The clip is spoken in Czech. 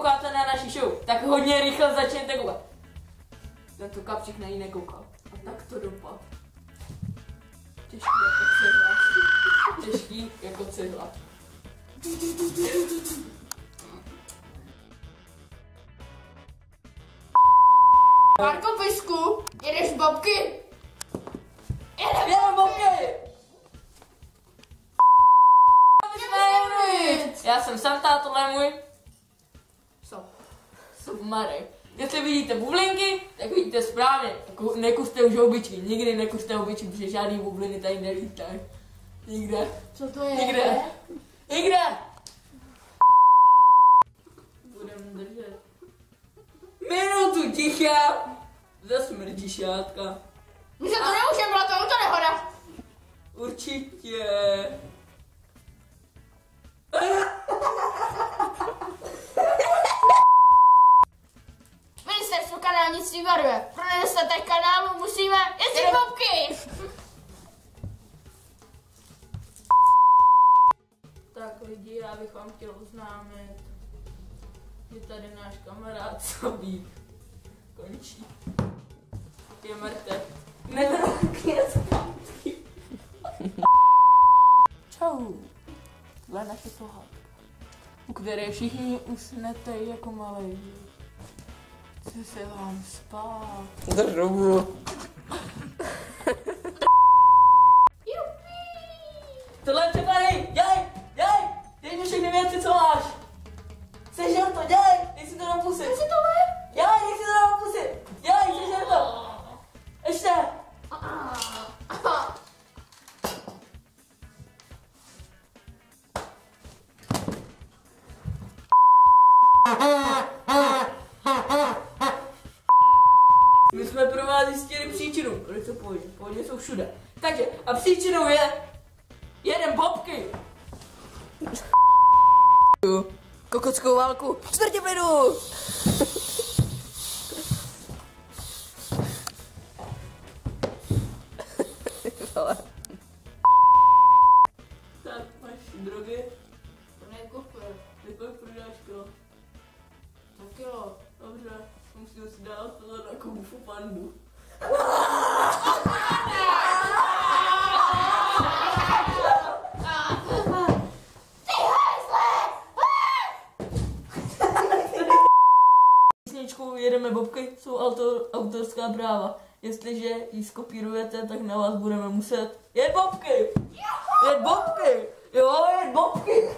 Koukáte na naši show, tak hodně rychle začněte koukat. Tento kapřík na ní nekoukal. A tak to dopad. Těžký jako cihla. Těžký jako cihla. Marko Pisku, jedeš bobky? Jedem bobky! Já jsem Santa, tohle je můj Marek. Jestli vidíte bublinky, tak vidíte správně. Nekuřte už houbičky, nikdy nekuřte houbičky, protože žádný bubliny tady nelítají. Nikde. Co to je? Nikde. Nikde. Budem držet minutu ticha za smrtišátka. My se to nemůžeme, byla to autonehoda. Určitě. Ministerstvo kanálnictví varuje. Pro nedostatek kanálu musíme jezdit bobky. Tak lidi, já bych vám chtěl oznámit, že tady náš kamarád Sobík končí. Je mrtev. Nedrokně zpátky. Čau. Tohle je naše pohádka, u které všichni usnete jako malé. Chce se vám spát. Zdrovu. Tohle je přepadej, děj, dej mi všechny věci, co máš. Sežer to, dej si to na pusy. Co si to má? Dej si to na pusy, sežer to. Ještě. My jsme pro vás zjistili příčinu, proč jsou pohodě. Pohodě jsou všude. Takže, a příčinou je jeden bobky. Kokockou válku, čtvrtě plynu. Tak, máš drogy? To nekupuje. Kolik prodáš kilo? Tak jo. Dobře, musím si dát tohle na Kung Fu Pandu. Písničku Jedeme bobky jsou autorská práva. Jestliže ji skopírujete, tak na vás budeme muset jet bobky! Jet bobky! Jo, jet bobky!